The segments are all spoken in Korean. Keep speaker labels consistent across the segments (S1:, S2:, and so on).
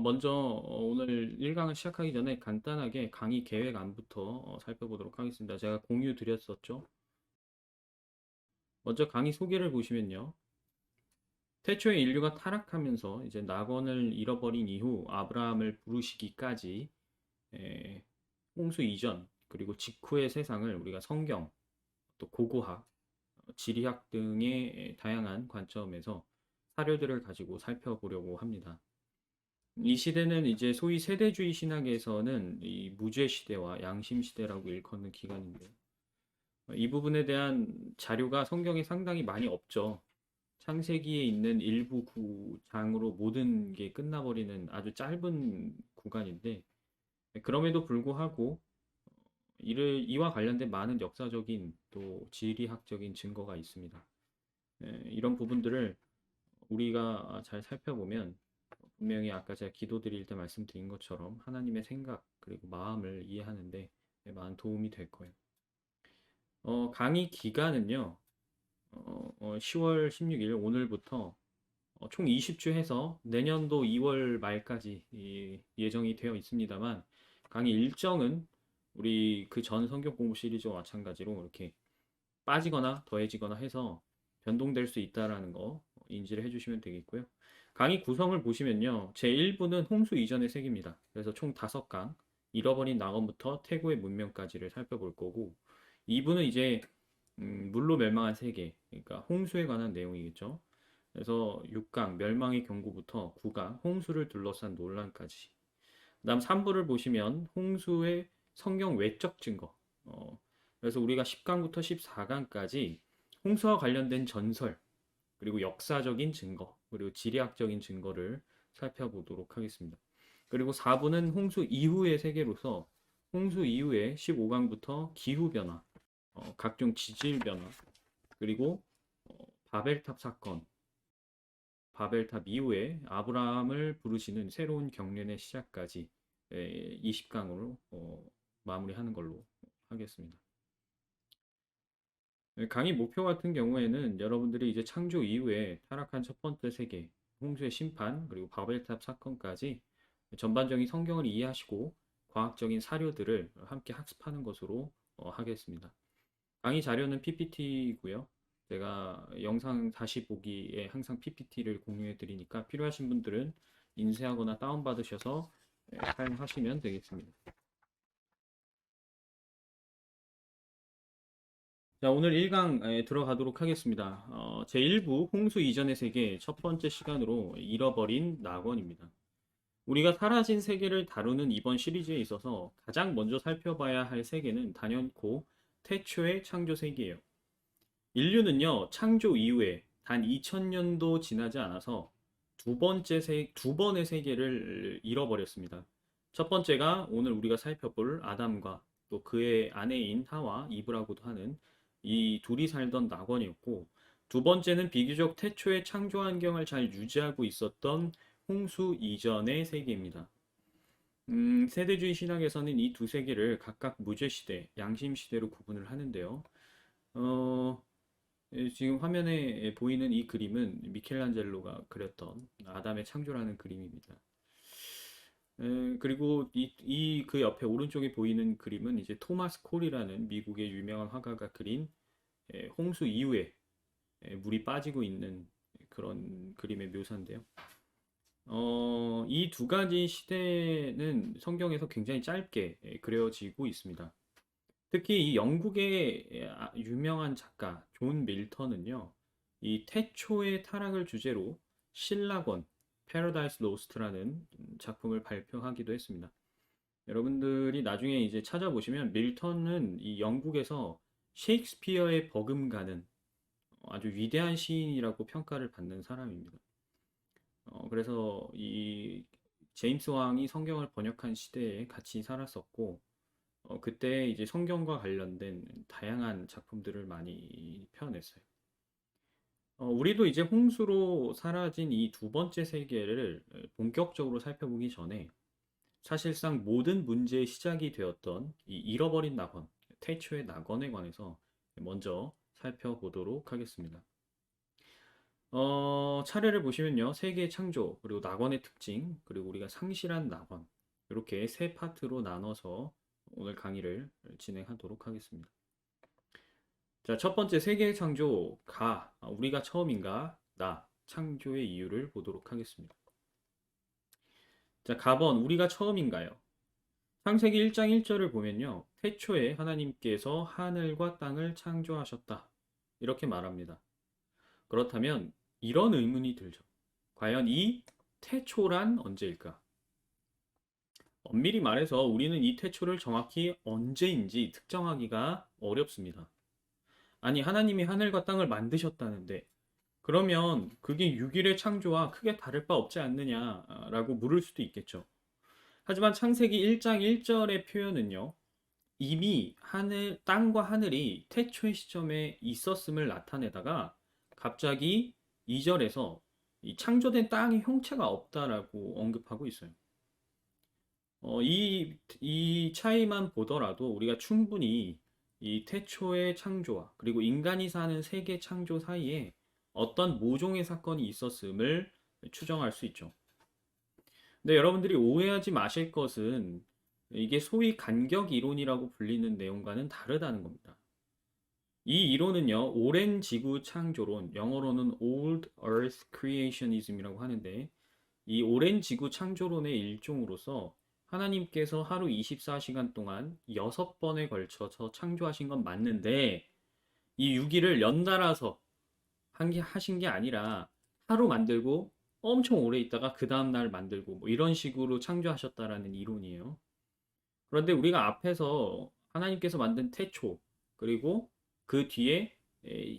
S1: 먼저 오늘 1강을 시작하기 전에 간단하게 강의 계획안부터 살펴보도록 하겠습니다. 제가 공유 드렸었죠. 먼저 강의 소개를 보시면요. 태초에 인류가 타락하면서 이제 낙원을 잃어버린 이후 아브라함을 부르시기까지 에, 홍수 이전 그리고 직후의 세상을 우리가 성경, 또 고고학, 지리학 등의 다양한 관점에서 사료들을 가지고 살펴보려고 합니다. 이 시대는 이제 소위 세대주의 신학에서는 이 무죄 시대와 양심 시대라고 일컫는 기간인데요. 이 부분에 대한 자료가 성경에 상당히 많이 없죠. 창세기에 있는 일부 구장으로 모든 게 끝나버리는 아주 짧은 구간인데, 그럼에도 불구하고 이와 관련된 많은 역사적인 또 지리학적인 증거가 있습니다. 이런 부분들을 우리가 잘 살펴보면 분명히 아까 제가 기도드릴 때 말씀드린 것처럼 하나님의 생각 그리고 마음을 이해하는데 많은 도움이 될 거예요. 강의 기간은요. 10월 16일 오늘부터 총 20주 해서 내년도 2월 말까지 예정이 되어 있습니다만 강의 일정은 우리 그 전 성경 공부 시리즈와 마찬가지로 이렇게 빠지거나 더해지거나 해서 변동될 수 있다라는 거 인지를 해주시면 되겠고요. 강의 구성을 보시면요. 제1부는 홍수 이전의 세계입니다. 그래서 총 5강, 잃어버린 낙원부터 태고의 문명까지를 살펴볼 거고, 2부는 이제 물로 멸망한 세계, 그러니까 홍수에 관한 내용이겠죠. 그래서 6강, 멸망의 경고부터 9강, 홍수를 둘러싼 논란까지. 그다음 3부를 보시면 홍수의 성경 외적 증거. 그래서 우리가 10강부터 14강까지 홍수와 관련된 전설, 그리고 역사적인 증거, 그리고 지리학적인 증거를 살펴보도록 하겠습니다. 그리고 4부는 홍수 이후의 세계로서 홍수 이후에 15강부터 기후 변화, 각종 지질 변화, 그리고 바벨탑 사건, 바벨탑 이후에 아브라함을 부르시는 새로운 경륜의 시작까지 20강으로 마무리하는 걸로 하겠습니다. 강의 목표 같은 경우에는 여러분들이 이제 창조 이후에 타락한 첫 번째 세계, 홍수의 심판, 그리고 바벨탑 사건까지 전반적인 성경을 이해하시고 과학적인 사료들을 함께 학습하는 것으로 하겠습니다. 강의 자료는 PPT이고요. 제가 영상 다시 보기에 항상 PPT를 공유해 드리니까 필요하신 분들은 인쇄하거나 다운받으셔서 사용하시면 되겠습니다. 자, 오늘 1강 들어가도록 하겠습니다. 제1부 홍수 이전의 세계 첫 번째 시간으로 잃어버린 낙원입니다. 우리가 사라진 세계를 다루는 이번 시리즈에 있어서 가장 먼저 살펴봐야 할 세계는 단연코 태초의 창조 세계예요. 인류는요, 창조 이후에 단 2000년도 지나지 않아서 두 번의 세계를 잃어버렸습니다. 첫 번째가 오늘 우리가 살펴볼 아담과 또 그의 아내인 하와, 이브라고도 하는 이 둘이 살던 낙원이었고, 두 번째는 비교적 태초의 창조 환경을 잘 유지하고 있었던 홍수 이전의 세계입니다. 세대주의 신학에서는 이 두 세계를 각각 무죄시대, 양심시대로 구분을 하는데요. 어, 지금 화면에 보이는 이 그림은 미켈란젤로가 그렸던 아담의 창조라는 그림입니다. 그리고 그 옆에 오른쪽에 보이는 그림은 이제 토마스 콜이라는 미국의 유명한 화가가 그린 홍수 이후에 물이 빠지고 있는 그런 그림의 묘사인데요. 이 두 가지 시대는 성경에서 굉장히 짧게 그려지고 있습니다. 특히 이 영국의 유명한 작가 존 밀턴은요, 이 태초의 타락을 주제로 신라권, 패러다이스 로스트라는 작품을 발표하기도 했습니다. 여러분들이 나중에 이제 찾아보시면 밀턴은 이 영국에서 셰익스피어에 버금가는 아주 위대한 시인이라고 평가를 받는 사람입니다. 그래서 이 제임스 왕이 성경을 번역한 시대에 같이 살았었고, 그때 이제 성경과 관련된 다양한 작품들을 많이 펴냈어요. 우리도 이제 홍수로 사라진 이 두 번째 세계를 본격적으로 살펴보기 전에 사실상 모든 문제의 시작이 되었던 이 잃어버린 낙원, 태초의 낙원에 관해서 먼저 살펴보도록 하겠습니다. 차례를 보시면요. 세계의 창조, 그리고 낙원의 특징, 그리고 우리가 상실한 낙원. 이렇게 세 파트로 나눠서 오늘 강의를 진행하도록 하겠습니다. 자, 첫 번째 세계의 창조, 우리가 처음인가, 창조의 이유를 보도록 하겠습니다. 자, 가번, 우리가 처음인가요? 창세기 1장 1절을 보면요. 태초에 하나님께서 하늘과 땅을 창조하셨다. 이렇게 말합니다. 그렇다면 이런 의문이 들죠. 과연 이 태초란 언제일까? 엄밀히 말해서 우리는 이 태초를 정확히 언제인지 특정하기가 어렵습니다. 아니, 하나님이 하늘과 땅을 만드셨다는데, 그러면 그게 6일의 창조와 크게 다를 바 없지 않느냐라고 물을 수도 있겠죠. 하지만 창세기 1장 1절의 표현은요, 이미 땅과 하늘이 태초의 시점에 있었음을 나타내다가 갑자기 2절에서 이 창조된 땅의 형체가 없다라고 언급하고 있어요. 이 차이만 보더라도 우리가 충분히 이 태초의 창조와 그리고 인간이 사는 세계 창조 사이에 어떤 모종의 사건이 있었음을 추정할 수 있죠. 근데 여러분들이 오해하지 마실 것은 이게 소위 간격 이론이라고 불리는 내용과는 다르다는 겁니다. 이 이론은요, 오랜 지구 창조론, 영어로는 Old Earth Creationism이라고 하는데, 이 오랜 지구 창조론의 일종으로서 하나님께서 하루 24시간 동안 6번에 걸쳐서 창조하신 건 맞는데, 이 6일을 연달아서 하신 게 아니라 하루 만들고 엄청 오래 있다가 그 다음날 만들고 뭐 이런 식으로 창조하셨다라는 이론이에요. 그런데 우리가 앞에서 하나님께서 만든 태초, 그리고 그 뒤에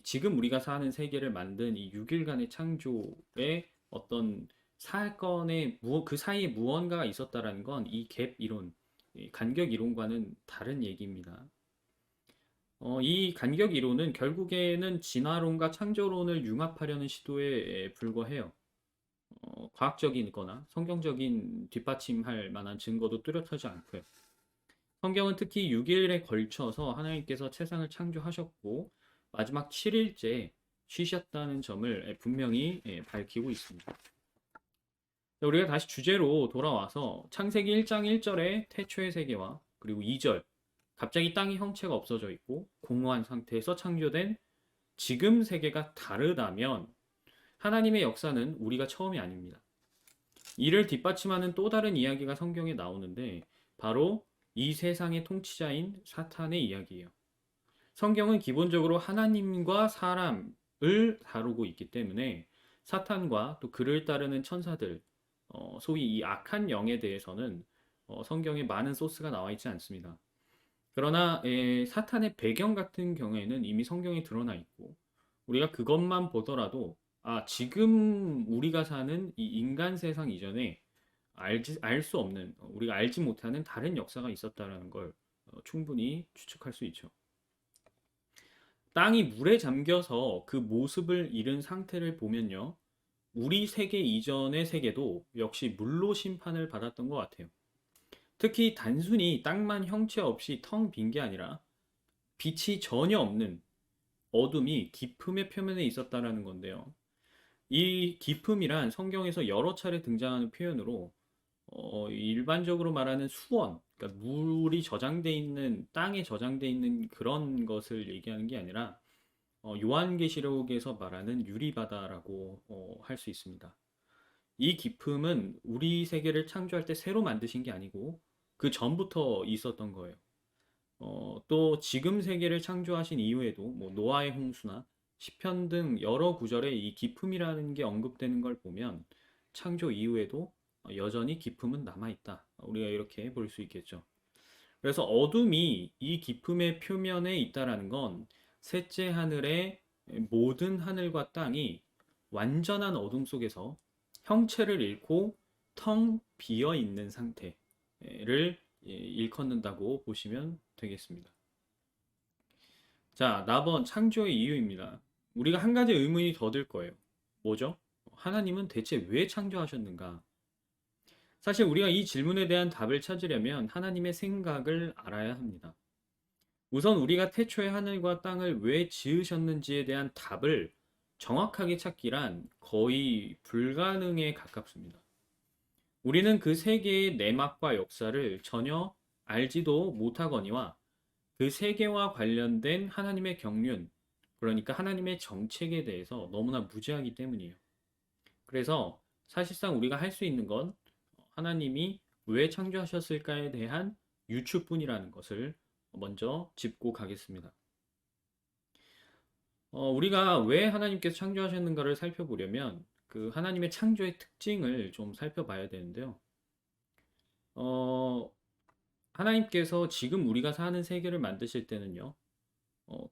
S1: 지금 우리가 사는 세계를 만든 이 6일간의 창조의 어떤 사건의 그 사이에 무언가가 있었다라는 건 이 갭 이론, 이 간격 이론과는 다른 얘기입니다. 이 간격 이론은 결국에는 진화론과 창조론을 융합하려는 시도에 불과해요. 과학적인 거나 성경적인 뒷받침할 만한 증거도 뚜렷하지 않고요. 성경은 특히 6일에 걸쳐서 하나님께서 세상을 창조하셨고 마지막 7일째 쉬셨다는 점을 분명히 밝히고 있습니다. 우리가 다시 주제로 돌아와서 창세기 1장 1절의 태초의 세계와 그리고 2절 갑자기 땅의 형체가 없어져 있고 공허한 상태에서 창조된 지금 세계가 다르다면 하나님의 역사는 우리가 처음이 아닙니다. 이를 뒷받침하는 또 다른 이야기가 성경에 나오는데 바로 이 세상의 통치자인 사탄의 이야기예요. 성경은 기본적으로 하나님과 사람을 다루고 있기 때문에 사탄과 또 그를 따르는 천사들, 소위 이 악한 영에 대해서는 성경에 많은 소스가 나와 있지 않습니다. 그러나 사탄의 배경 같은 경우에는 이미 성경에 드러나 있고 우리가 그것만 보더라도 지금 우리가 사는 이 인간 세상 이전에 알 수 없는, 우리가 알지 못하는 다른 역사가 있었다는 걸 충분히 추측할 수 있죠. 땅이 물에 잠겨서 그 모습을 잃은 상태를 보면요. 우리 세계 이전의 세계도 역시 물로 심판을 받았던 것 같아요. 특히 단순히 땅만 형체 없이 텅 빈 게 아니라 빛이 전혀 없는 어둠이 깊음의 표면에 있었다라는 건데요. 이 깊음이란 성경에서 여러 차례 등장하는 표현으로 일반적으로 말하는 수원, 그러니까 물이 저장돼 있는 땅에 저장돼 있는 그런 것을 얘기하는 게 아니라 요한계시록에서 말하는 유리바다라고 할 수 있습니다. 이 깊음은 우리 세계를 창조할 때 새로 만드신 게 아니고 그 전부터 있었던 거예요. 또 지금 세계를 창조하신 이후에도 뭐 노아의 홍수나 시편 등 여러 구절에 이 깊음이라는 게 언급되는 걸 보면 창조 이후에도 여전히 깊음은 남아있다. 우리가 이렇게 볼 수 있겠죠. 그래서 어둠이 이 깊음의 표면에 있다라는 건 셋째 하늘의 모든 하늘과 땅이 완전한 어둠 속에서 형체를 잃고 텅 비어 있는 상태를 일컫는다고 보시면 되겠습니다. 자, 나번 창조의 이유입니다. 우리가 한 가지 의문이 더 들 거예요. 뭐죠? 하나님은 대체 왜 창조하셨는가? 사실 우리가 이 질문에 대한 답을 찾으려면 하나님의 생각을 알아야 합니다. 우선 우리가 태초에 하늘과 땅을 왜 지으셨는지에 대한 답을 정확하게 찾기란 거의 불가능에 가깝습니다. 우리는 그 세계의 내막과 역사를 전혀 알지도 못하거니와 그 세계와 관련된 하나님의 경륜, 그러니까 하나님의 정책에 대해서 너무나 무지하기 때문이에요. 그래서 사실상 우리가 할 수 있는 건 하나님이 왜 창조하셨을까에 대한 유추뿐이라는 것을 먼저 짚고 가겠습니다. 우리가 왜 하나님께서 창조하셨는가를 살펴보려면 그 하나님의 창조의 특징을 좀 살펴봐야 되는데요. 어, 하나님께서 지금 우리가 사는 세계를 만드실 때는요,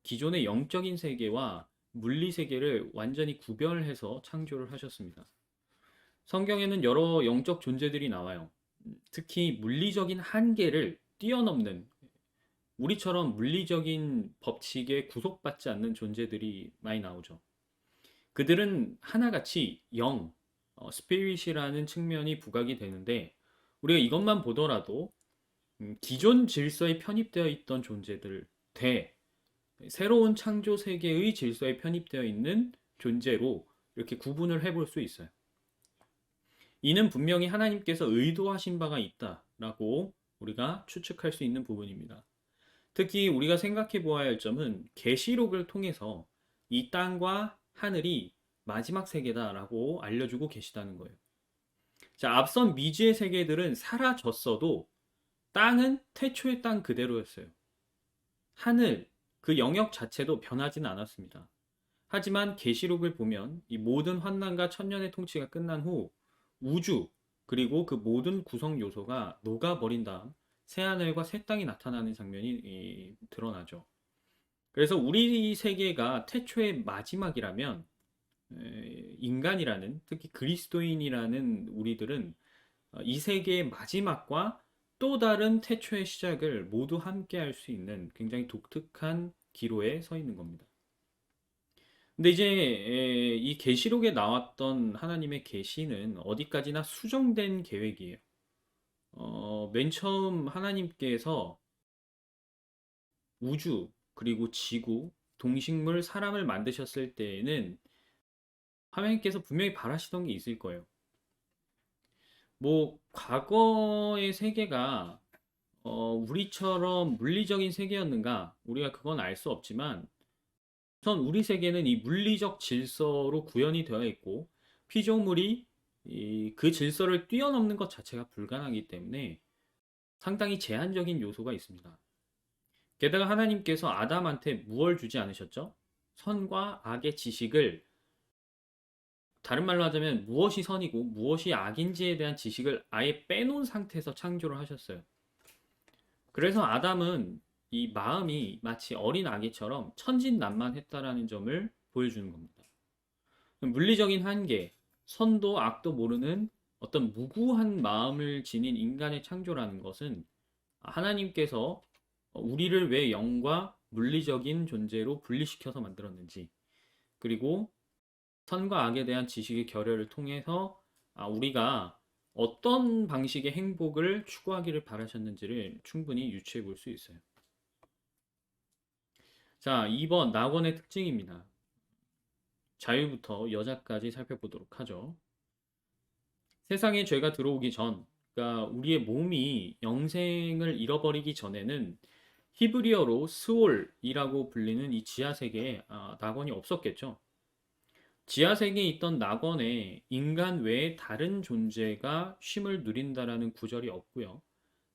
S1: 기존의 영적인 세계와 물리 세계를 완전히 구별해서 창조를 하셨습니다. 성경에는 여러 영적 존재들이 나와요. 특히 물리적인 한계를 뛰어넘는 우리처럼 물리적인 법칙에 구속받지 않는 존재들이 많이 나오죠. 그들은 하나같이 영, 스피릿이라는 측면이 부각이 되는데 우리가 이것만 보더라도 기존 질서에 편입되어 있던 존재들 대 새로운 창조 세계의 질서에 편입되어 있는 존재로 이렇게 구분을 해볼 수 있어요. 이는 분명히 하나님께서 의도하신 바가 있다라고 우리가 추측할 수 있는 부분입니다. 특히 우리가 생각해 보아야 할 점은 계시록을 통해서 이 땅과 하늘이 마지막 세계다라고 알려주고 계시다는 거예요. 자, 앞선 미지의 세계들은 사라졌어도 땅은 태초의 땅 그대로였어요. 하늘, 그 영역 자체도 변하지는 않았습니다. 하지만 계시록을 보면 이 모든 환난과 천년의 통치가 끝난 후 우주 그리고 그 모든 구성 요소가 녹아버린 다음 새하늘과 새 땅이 나타나는 장면이 드러나죠. 그래서 우리 세계가 태초의 마지막이라면 인간이라는 특히 그리스도인이라는 우리들은 이 세계의 마지막과 또 다른 태초의 시작을 모두 함께 할 수 있는 굉장히 독특한 기로에 서 있는 겁니다. 근데 이제 이 계시록에 나왔던 하나님의 계시는 어디까지나 수정된 계획이에요. 맨 처음 하나님께서 우주 그리고 지구, 동식물, 사람을 만드셨을 때에는 하나님께서 분명히 바라시던 게 있을 거예요. 뭐 과거의 세계가 우리처럼 물리적인 세계였는가? 우리가 그건 알 수 없지만 우선 우리 세계는 이 물리적 질서로 구현이 되어 있고 피조물이 그 질서를 뛰어넘는 것 자체가 불가능하기 때문에 상당히 제한적인 요소가 있습니다. 게다가 하나님께서 아담한테 무엇을 주지 않으셨죠? 선과 악의 지식을 다른 말로 하자면 무엇이 선이고 무엇이 악인지에 대한 지식을 아예 빼놓은 상태에서 창조를 하셨어요. 그래서 아담은 이 마음이 마치 어린 아기처럼 천진난만했다라는 점을 보여주는 겁니다. 물리적인 한계, 선도 악도 모르는 어떤 무구한 마음을 지닌 인간의 창조라는 것은 하나님께서 우리를 왜 영과 물리적인 존재로 분리시켜서 만들었는지, 그리고 선과 악에 대한 지식의 결여를 통해서 우리가 어떤 방식의 행복을 추구하기를 바라셨는지를 충분히 유추해 볼 수 있어요. 자, 2번 낙원의 특징입니다. 자유부터 여자까지 살펴보도록 하죠. 세상에 죄가 들어오기 전, 그러니까 우리의 몸이 영생을 잃어버리기 전에는 히브리어로 스올이라고 불리는 이 지하 세계에 낙원이 없었겠죠. 지하 세계에 있던 낙원에 인간 외에 다른 존재가 쉼을 누린다라는 구절이 없고요.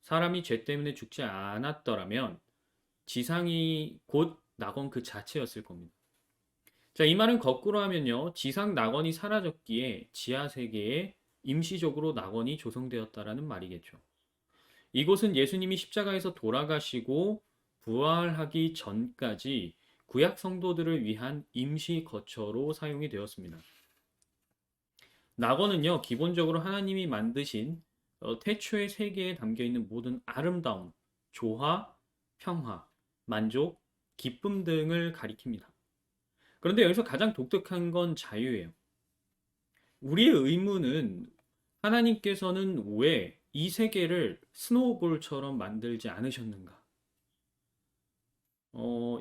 S1: 사람이 죄 때문에 죽지 않았더라면 지상이 곧 낙원 그 자체였을 겁니다. 자, 이 말은 거꾸로 하면요. 지상 낙원이 사라졌기에 지하 세계에 임시적으로 낙원이 조성되었다라는 말이겠죠. 이곳은 예수님이 십자가에서 돌아가시고 부활하기 전까지 구약 성도들을 위한 임시 거처로 사용이 되었습니다. 낙원은요, 기본적으로 하나님이 만드신 태초의 세계에 담겨 있는 모든 아름다움, 조화, 평화, 만족, 기쁨 등을 가리킵니다. 그런데 여기서 가장 독특한 건 자유예요. 우리의 의문은 하나님께서는 왜 이 세계를 스노우볼처럼 만들지 않으셨는가?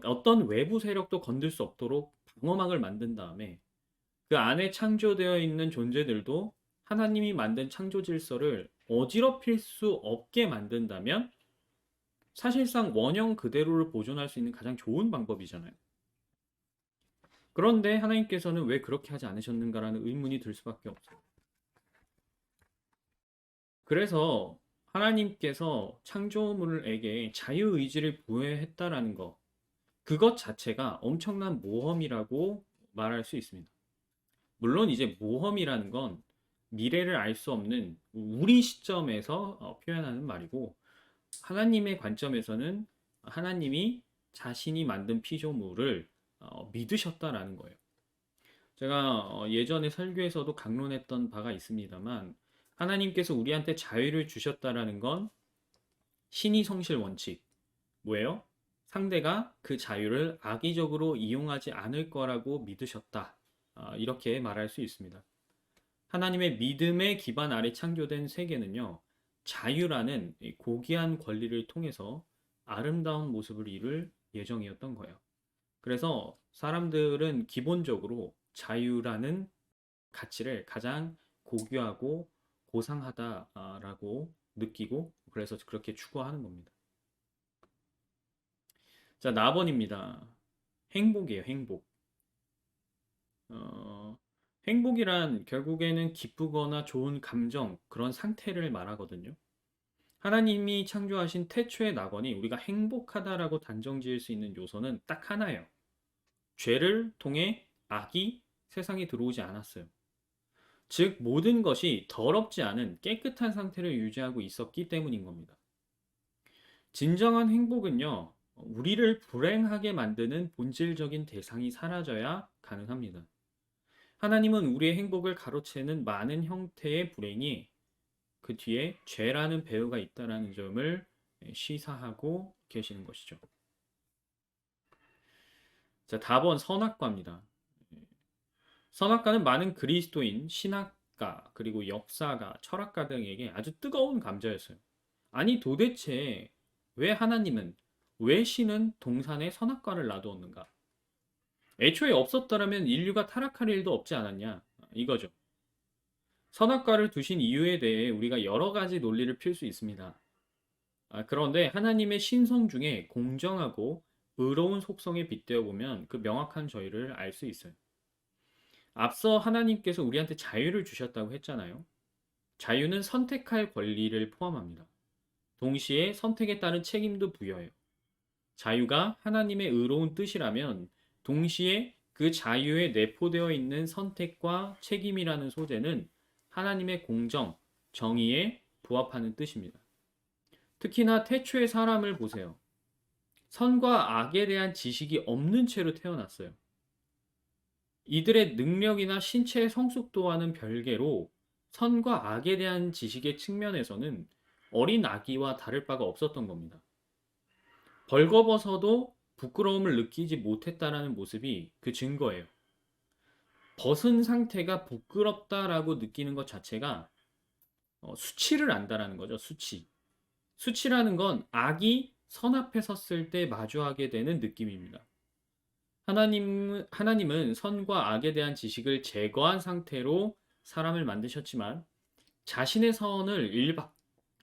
S1: 어떤 외부 세력도 건들 수 없도록 방어막을 만든 다음에 그 안에 창조되어 있는 존재들도 하나님이 만든 창조 질서를 어지럽힐 수 없게 만든다면 사실상 원형 그대로를 보존할 수 있는 가장 좋은 방법이잖아요. 그런데 하나님께서는 왜 그렇게 하지 않으셨는가라는 의문이 들 수밖에 없어요. 그래서 하나님께서 창조물에게 자유의지를 부여했다라는 것, 그것 자체가 엄청난 모험이라고 말할 수 있습니다. 물론 이제 모험이라는 건 미래를 알 수 없는 우리 시점에서 표현하는 말이고, 하나님의 관점에서는 하나님이 자신이 만든 피조물을 믿으셨다라는 거예요. 제가 예전에 설교에서도 강론했던 바가 있습니다만, 하나님께서 우리한테 자유를 주셨다라는 건 신의 성실 원칙. 뭐예요? 상대가 그 자유를 악의적으로 이용하지 않을 거라고 믿으셨다. 이렇게 말할 수 있습니다. 하나님의 믿음의 기반 아래 창조된 세계는요, 자유라는 이 고귀한 권리를 통해서 아름다운 모습을 이룰 예정이었던 거예요. 그래서 사람들은 기본적으로 자유라는 가치를 가장 고귀하고 고상하다라고 느끼고 그래서 그렇게 추구하는 겁니다. 자, 4번입니다. 행복이에요, 행복. 어, 행복이란 결국에는 기쁘거나 좋은 감정, 그런 상태를 말하거든요. 하나님이 창조하신 태초의 낙원이 우리가 행복하다라고 단정 지을 수 있는 요소는 딱 하나예요. 죄를 통해 악이 세상에 들어오지 않았어요. 즉, 모든 것이 더럽지 않은 깨끗한 상태를 유지하고 있었기 때문인 겁니다. 진정한 행복은요, 우리를 불행하게 만드는 본질적인 대상이 사라져야 가능합니다. 하나님은 우리의 행복을 가로채는 많은 형태의 불행이 그 뒤에 죄라는 배후가 있다는 점을 시사하고 계시는 것이죠. 자, 4번 선악과입니다. 선악과는 많은 그리스도인, 신학가, 그리고 역사가, 철학가 등에게 아주 뜨거운 감자였어요. 아니 도대체 왜 하나님은, 왜 신은 동산에 선악과를 놔두었는가? 애초에 없었더라면 인류가 타락할 일도 없지 않았냐? 이거죠. 선악과를 두신 이유에 대해 우리가 여러 가지 논리를 필 수 있습니다. 그런데 하나님의 신성 중에 공정하고 의로운 속성에 빗대어 보면 그 명확한 저희를 알 수 있어요. 앞서 하나님께서 우리한테 자유를 주셨다고 했잖아요. 자유는 선택할 권리를 포함합니다. 동시에 선택에 따른 책임도 부여해요. 자유가 하나님의 의로운 뜻이라면 동시에 그 자유에 내포되어 있는 선택과 책임이라는 소재는 하나님의 공정, 정의에 부합하는 뜻입니다. 특히나 태초의 사람을 보세요. 선과 악에 대한 지식이 없는 채로 태어났어요. 이들의 능력이나 신체의 성숙도와는 별개로 선과 악에 대한 지식의 측면에서는 어린 아기와 다를 바가 없었던 겁니다. 벌거벗어도 부끄러움을 느끼지 못했다라는 모습이 그 증거예요. 벗은 상태가 부끄럽다라고 느끼는 것 자체가 수치를 안다라는 거죠. 수치. 수치라는 건 악이 선 앞에 섰을 때 마주하게 되는 느낌입니다. 하나님은 선과 악에 대한 지식을 제거한 상태로 사람을 만드셨지만 자신의 선을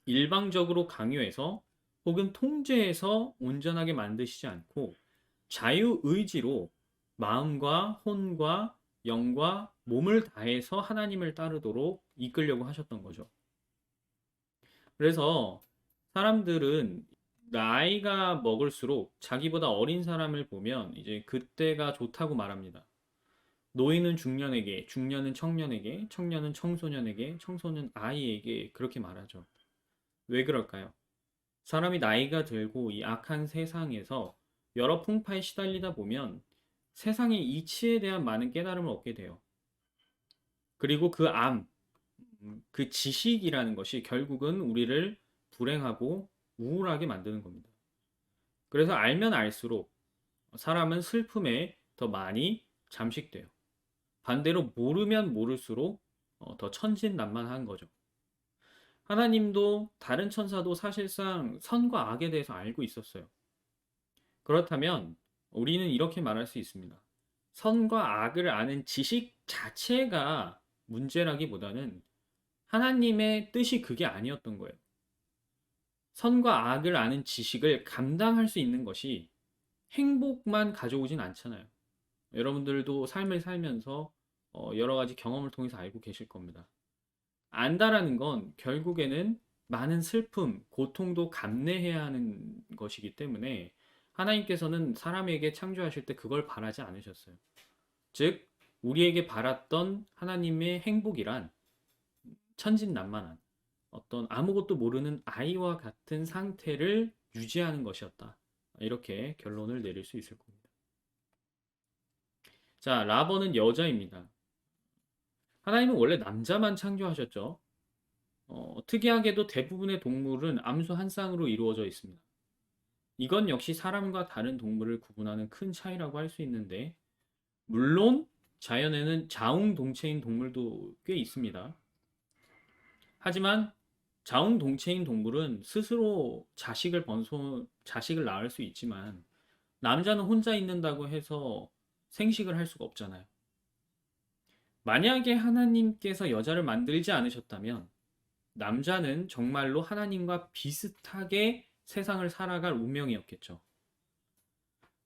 S1: 일방적으로 강요해서 혹은 통제해서 온전하게 만드시지 않고 자유의지로 마음과 혼과 영과 몸을 다해서 하나님을 따르도록 이끌려고 하셨던 거죠. 그래서 사람들은 나이가 먹을수록 자기보다 어린 사람을 보면 이제 그때가 좋다고 말합니다. 노인은 중년에게, 중년은 청년에게, 청년은 청소년에게, 청소년 아이에게 그렇게 말하죠. 왜 그럴까요? 사람이 나이가 들고 이 악한 세상에서 여러 풍파에 시달리다 보면 세상의 이치에 대한 많은 깨달음을 얻게 돼요. 그리고 그 지식이라는 것이 결국은 우리를 불행하고 우울하게 만드는 겁니다. 그래서 알면 알수록 사람은 슬픔에 더 많이 잠식돼요. 반대로 모르면 모를수록 더 천진난만한 거죠. 하나님도 다른 천사도 사실상 선과 악에 대해서 알고 있었어요. 그렇다면 우리는 이렇게 말할 수 있습니다. 선과 악을 아는 지식 자체가 문제라기보다는 하나님의 뜻이 그게 아니었던 거예요. 선과 악을 아는 지식을 감당할 수 있는 것이 행복만 가져오진 않잖아요. 여러분들도 삶을 살면서 여러 가지 경험을 통해서 알고 계실 겁니다. 안다라는 건 결국에는 많은 슬픔, 고통도 감내해야 하는 것이기 때문에 하나님께서는 사람에게 창조하실 때 그걸 바라지 않으셨어요. 즉, 우리에게 바랐던 하나님의 행복이란 천진난만한 어떤 아무것도 모르는 아이와 같은 상태를 유지하는 것이었다. 이렇게 결론을 내릴 수 있을 겁니다. 자, 라번은 여자입니다. 하나님은 원래 남자만 창조하셨죠. 특이하게도 대부분의 동물은 암수 한 쌍으로 이루어져 있습니다. 이건 역시 사람과 다른 동물을 구분하는 큰 차이라고 할 수 있는데, 물론 자연에는 자웅동체인 동물도 꽤 있습니다. 하지만 자웅동체인 동물은 스스로 자식을 낳을 수 있지만, 남자는 혼자 있는다고 해서 생식을 할 수가 없잖아요. 만약에 하나님께서 여자를 만들지 않으셨다면 남자는 정말로 하나님과 비슷하게 세상을 살아갈 운명이었겠죠.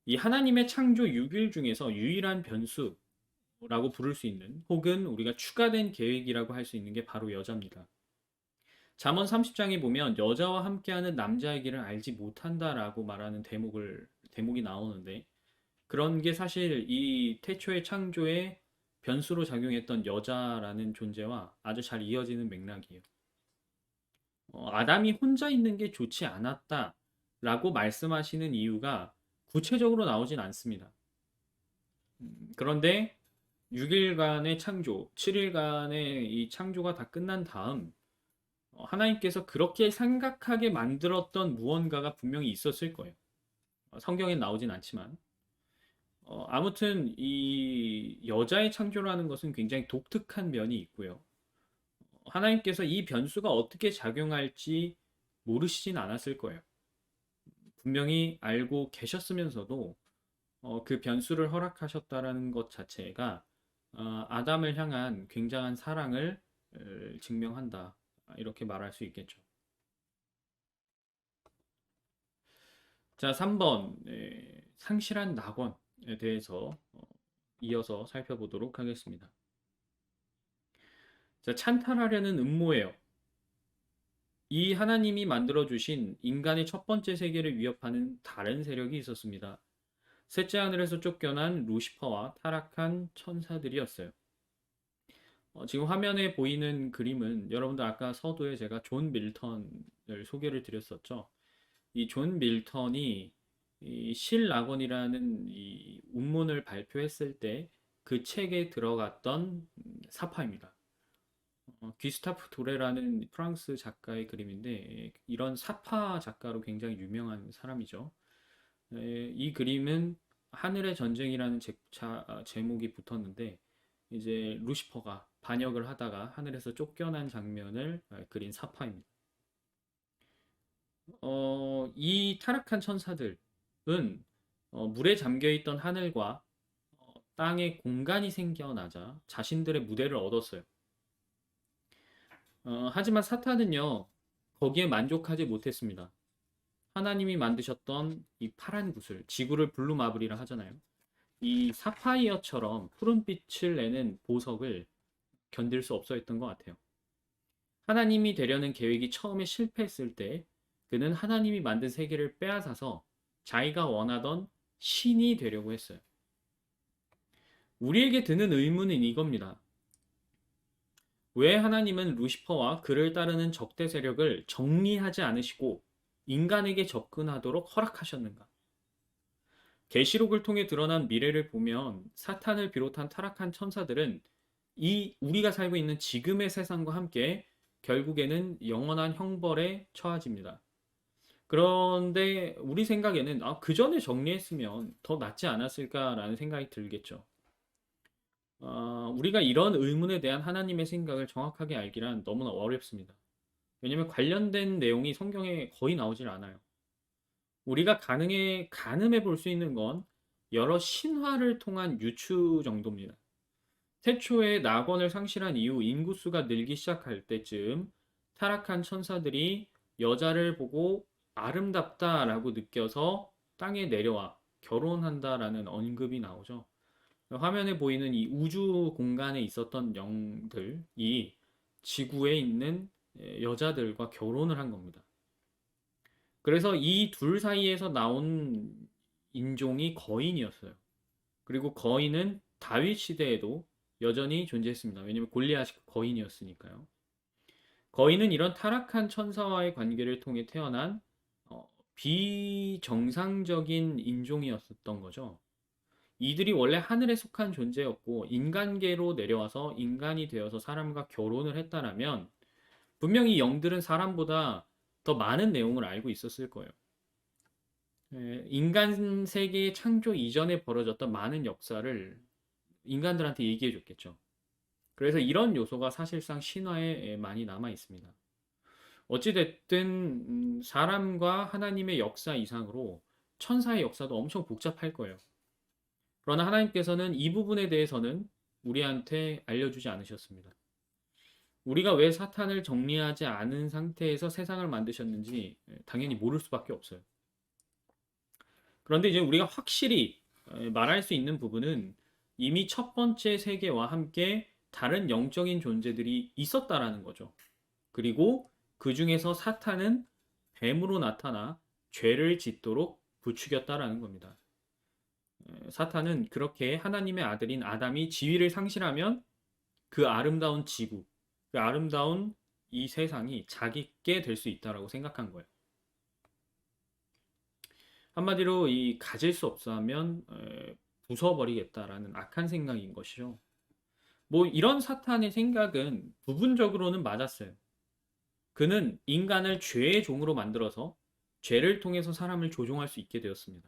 S1: 이 하나님의 창조 6일 중에서 유일한 변수라고 부를 수 있는, 혹은 우리가 추가된 계획이라고 할 수 있는 게 바로 여자입니다. 잠언 30장에 보면 여자와 함께하는 남자의 길을 알지 못한다라고 말하는 대목이 나오는데, 그런 게 사실 이 태초의 창조에 변수로 작용했던 여자라는 존재와 아주 잘 이어지는 맥락이에요. 아담이 혼자 있는 게 좋지 않았다라고 말씀하시는 이유가 구체적으로 나오진 않습니다. 그런데 6일간의 창조, 7일간의 이 창조가 다 끝난 다음 하나님께서 그렇게 생각하게 만들었던 무언가가 분명히 있었을 거예요. 성경엔 나오진 않지만 아무튼 이 여자의 창조라는 것은 굉장히 독특한 면이 있고요. 하나님께서 이 변수가 어떻게 작용할지 모르시진 않았을 거예요. 분명히 알고 계셨으면서도 그 변수를 허락하셨다라는 것 자체가 아담을 향한 굉장한 사랑을 증명한다. 이렇게 말할 수 있겠죠. 자, 3번 상실한 낙원에 대해서 이어서 살펴보도록 하겠습니다. 자, 찬탈하려는 음모예요. 이 하나님이 만들어주신 인간의 첫 번째 세계를 위협하는 다른 세력이 있었습니다. 셋째 하늘에서 쫓겨난 루시퍼와 타락한 천사들이었어요. 지금 화면에 보이는 그림은 여러분들 아까 서두에 제가 존 밀턴을 소개를 드렸었죠. 이 존 밀턴이 이 실낙원이라는 이 운문을 발표했을 때 그 책에 들어갔던 사파입니다. 귀스타프 도레라는 프랑스 작가의 그림인데 이런 사파 작가로 굉장히 유명한 사람이죠. 이 그림은 하늘의 전쟁이라는 제목이 붙었는데 이제 루시퍼가 반역을 하다가 하늘에서 쫓겨난 장면을 그린 사파입니다. 이 타락한 천사들은 물에 잠겨있던 하늘과 땅에 공간이 생겨나자 자신들의 무대를 얻었어요. 하지만 사탄은요, 거기에 만족하지 못했습니다. 하나님이 만드셨던 이 파란 구슬, 지구를 블루마블이라 하잖아요. 이 사파이어처럼 푸른빛을 내는 보석을 견딜 수 없어 했던 것 같아요. 하나님이 되려는 계획이 처음에 실패했을 때 그는 하나님이 만든 세계를 빼앗아서 자기가 원하던 신이 되려고 했어요. 우리에게 드는 의문은 이겁니다. 왜 하나님은 루시퍼와 그를 따르는 적대 세력을 정리하지 않으시고 인간에게 접근하도록 허락하셨는가? 계시록을 통해 드러난 미래를 보면 사탄을 비롯한 타락한 천사들은 이 우리가 살고 있는 지금의 세상과 함께 결국에는 영원한 형벌에 처해집니다. 그런데 우리 생각에는 그 전에 정리했으면 더 낫지 않았을까라는 생각이 들겠죠. 우리가 이런 의문에 대한 하나님의 생각을 정확하게 알기란 너무나 어렵습니다. 왜냐하면 관련된 내용이 성경에 거의 나오질 않아요. 우리가 가늠해 볼 수 있는 건 여러 신화를 통한 유추 정도입니다. 태초에 낙원을 상실한 이후 인구수가 늘기 시작할 때쯤 타락한 천사들이 여자를 보고 아름답다라고 느껴서 땅에 내려와 결혼한다라는 언급이 나오죠. 화면에 보이는 이 우주 공간에 있었던 영들이 지구에 있는 여자들과 결혼을 한 겁니다. 그래서 이 둘 사이에서 나온 인종이 거인이었어요. 그리고 거인은 다윗 시대에도 여전히 존재했습니다. 왜냐하면 골리앗이 거인이었으니까요. 거인은 이런 타락한 천사와의 관계를 통해 태어난 비정상적인 인종이었던 거죠. 이들이 원래 하늘에 속한 존재였고 인간계로 내려와서 인간이 되어서 사람과 결혼을 했다라면 분명히 영들은 사람보다 더 많은 내용을 알고 있었을 거예요. 인간 세계의 창조 이전에 벌어졌던 많은 역사를 인간들한테 얘기해 줬겠죠. 그래서 이런 요소가 사실상 신화에 많이 남아 있습니다. 어찌됐든 사람과 하나님의 역사 이상으로 천사의 역사도 엄청 복잡할 거예요. 그러나 하나님께서는 이 부분에 대해서는 우리한테 알려주지 않으셨습니다. 우리가 왜 사탄을 정리하지 않은 상태에서 세상을 만드셨는지 당연히 모를 수밖에 없어요. 그런데 이제 우리가 확실히 말할 수 있는 부분은 이미 첫 번째 세계와 함께 다른 영적인 존재들이 있었다라는 거죠. 그리고 그 중에서 사탄은 뱀으로 나타나 죄를 짓도록 부추겼다라는 겁니다. 사탄은 그렇게 하나님의 아들인 아담이 지위를 상실하면 그 아름다운 지구, 그 아름다운 이 세상이 자기께 될 수 있다라고 생각한 거예요. 한마디로 이 가질 수 없어 하면 부숴버리겠다라는 악한 생각인 것이죠. 뭐 이런 사탄의 생각은 부분적으로는 맞았어요. 그는 인간을 죄의 종으로 만들어서 죄를 통해서 사람을 조종할 수 있게 되었습니다.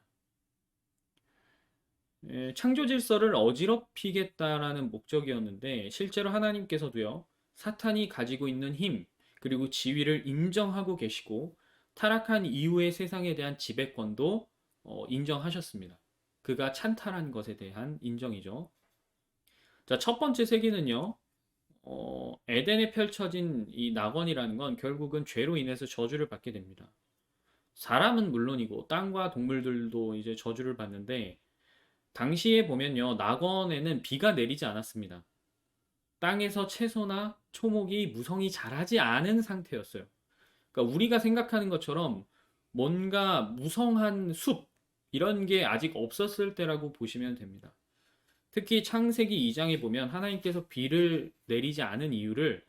S1: 창조 질서를 어지럽히겠다라는 목적이었는데 실제로 하나님께서도요. 사탄이 가지고 있는 힘 그리고 지위를 인정하고 계시고 타락한 이후의 세상에 대한 지배권도 인정하셨습니다. 그가 찬탈한 것에 대한 인정이죠. 자, 첫 번째 세계는요. 에덴에 펼쳐진 이 낙원이라는 건 결국은 죄로 인해서 저주를 받게 됩니다. 사람은 물론이고 땅과 동물들도 이제 저주를 받는데 당시에 보면요. 낙원에는 비가 내리지 않았습니다. 땅에서 채소나 초목이 무성히 자라지 않은 상태였어요. 그러니까 우리가 생각하는 것처럼 뭔가 무성한 숲 이런 게 아직 없었을 때라고 보시면 됩니다. 특히 창세기 2장에 보면 하나님께서 비를 내리지 않은 이유를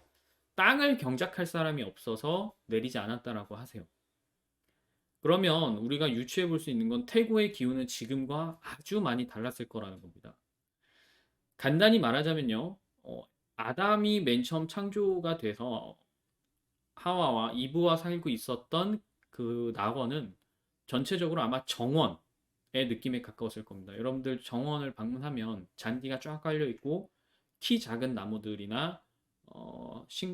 S1: 땅을 경작할 사람이 없어서 내리지 않았다라고 하세요. 그러면 우리가 유추해 볼 수 있는 건 태고의 기후는 지금과 아주 많이 달랐을 거라는 겁니다. 간단히 말하자면요. 아담이 맨 처음 창조가 돼서 하와와 이브와 살고 있었던 그 낙원은 전체적으로 아마 정원의 느낌에 가까웠을 겁니다. 여러분들 정원을 방문하면 잔디가 쫙 깔려 있고 키 작은 나무들이나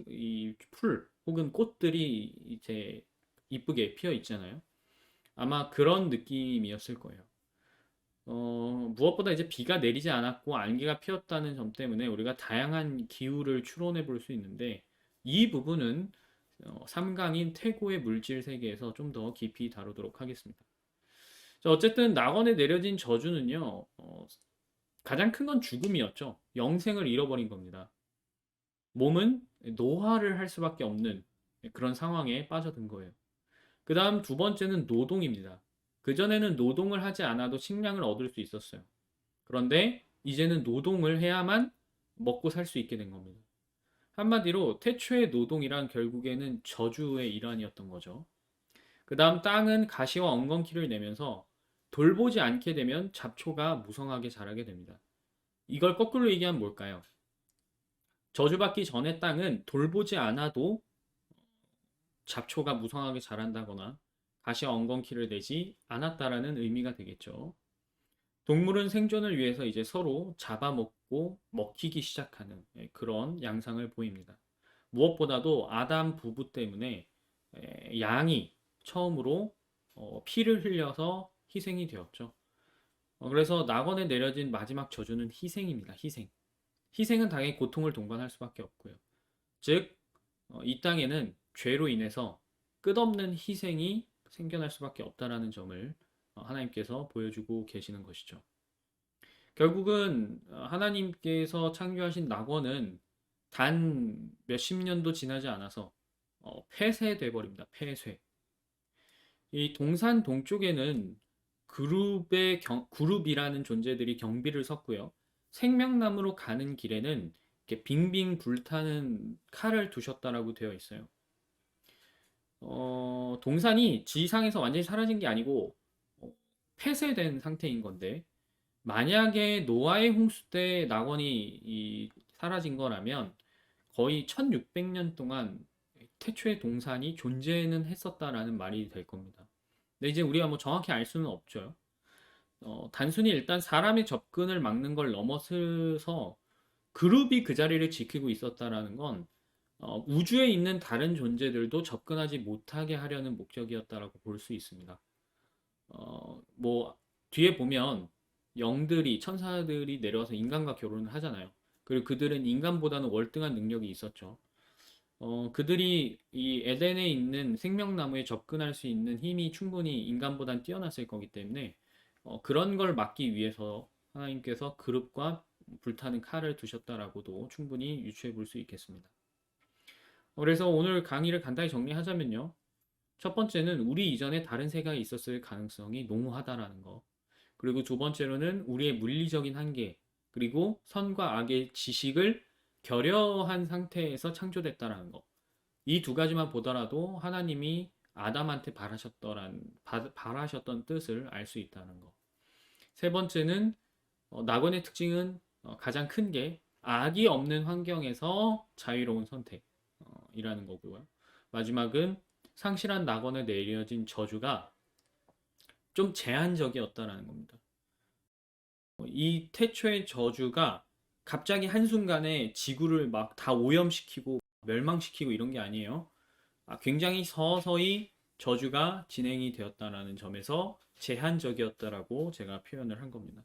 S1: 이풀 혹은 꽃들이 이제 이쁘게 피어 있잖아요. 아마 그런 느낌이었을 거예요. 무엇보다 이제 비가 내리지 않았고 안개가 피었다는 점 때문에 우리가 다양한 기후를 추론해 볼 수 있는데 이 부분은 3강인 태고의 물질 세계에서 좀 더 깊이 다루도록 하겠습니다. 자, 어쨌든 낙원에 내려진 저주는요, 가장 큰 건 죽음이었죠. 영생을 잃어버린 겁니다. 몸은 노화를 할 수밖에 없는 그런 상황에 빠져든 거예요. 그 다음 두 번째는 노동입니다. 그전에는 노동을 하지 않아도 식량을 얻을 수 있었어요. 그런데 이제는 노동을 해야만 먹고 살 수 있게 된 겁니다. 한마디로 태초의 노동이란 결국에는 저주의 일환이었던 거죠. 그 다음 땅은 가시와 엉겅퀴를 내면서 돌보지 않게 되면 잡초가 무성하게 자라게 됩니다. 이걸 거꾸로 얘기하면 뭘까요? 저주받기 전에 땅은 돌보지 않아도 잡초가 무성하게 자란다거나 가시와 엉겅퀴를 내지 않았다라는 의미가 되겠죠. 동물은 생존을 위해서 이제 서로 잡아먹고 먹히기 시작하는 그런 양상을 보입니다. 무엇보다도 아담 부부 때문에 양이 처음으로 피를 흘려서 희생이 되었죠. 그래서 낙원에 내려진 마지막 저주는 희생입니다. 희생. 희생은 당연히 고통을 동반할 수밖에 없고요. 즉, 이 땅에는 죄로 인해서 끝없는 희생이 생겨날 수밖에 없다라는 점을 하나님께서 보여주고 계시는 것이죠. 결국은 하나님께서 창조하신 낙원은 단 몇십 년도 지나지 않아서 폐쇄돼 버립니다. 폐쇄. 이 동산 동쪽에는 그룹이라는 존재들이 경비를 섰고요. 생명나무로 가는 길에는 이렇게 빙빙 불타는 칼을 두셨다라고 되어 있어요. 동산이 지상에서 완전히 사라진 게 아니고 어, 폐쇄된 상태인 건데, 만약에 노아의 홍수 때 낙원이 사라진 거라면 거의 1600년 동안 태초의 동산이 존재는 했었다라는 말이 될 겁니다. 근데 이제 우리가 뭐 정확히 알 수는 없죠. 단순히 일단 사람의 접근을 막는 걸 넘어서서 그룹이 그 자리를 지키고 있었다라는 건 우주에 있는 다른 존재들도 접근하지 못하게 하려는 목적이었다라고 볼 수 있습니다. 뭐 뒤에 보면 영들이 천사들이 내려와서 인간과 결혼을 하잖아요. 그리고 그들은 인간보다는 월등한 능력이 있었죠. 그들이 이 에덴에 있는 생명나무에 접근할 수 있는 힘이 충분히 인간보단 뛰어났을 거기 때문에 그런 걸 막기 위해서 하나님께서 그릇과 불타는 칼을 두셨다라고도 충분히 유추해 볼 수 있겠습니다. 그래서 오늘 강의를 간단히 정리하자면요. 첫 번째는 우리 이전에 다른 세계가 있었을 가능성이 농후하다라는 거. 그리고 두 번째로는 우리의 물리적인 한계, 그리고 선과 악의 지식을 결여한 상태에서 창조됐다라는 거. 이 두 가지만 보더라도 하나님이 아담한테 바라셨던 뜻을 알 수 있다는 거. 세 번째는 낙원의 특징은 가장 큰 게 악이 없는 환경에서 자유로운 선택이라는 거고요. 마지막은 상실한 낙원에 내려진 저주가 좀 제한적이었다라는 겁니다. 이 태초의 저주가 갑자기 한순간에 지구를 막 다 오염시키고 멸망시키고 이런 게 아니에요. 굉장히 서서히 저주가 진행이 되었다라는 점에서 제한적이었다라고 제가 표현을 한 겁니다.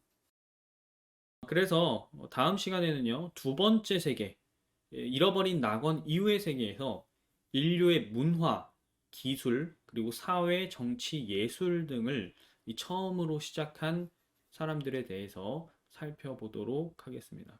S1: 그래서 다음 시간에는요, 두 번째 세계, 잃어버린 낙원 이후의 세계에서 인류의 문화, 기술, 그리고 사회, 정치, 예술 등을 처음으로 시작한 사람들에 대해서 살펴보도록 하겠습니다.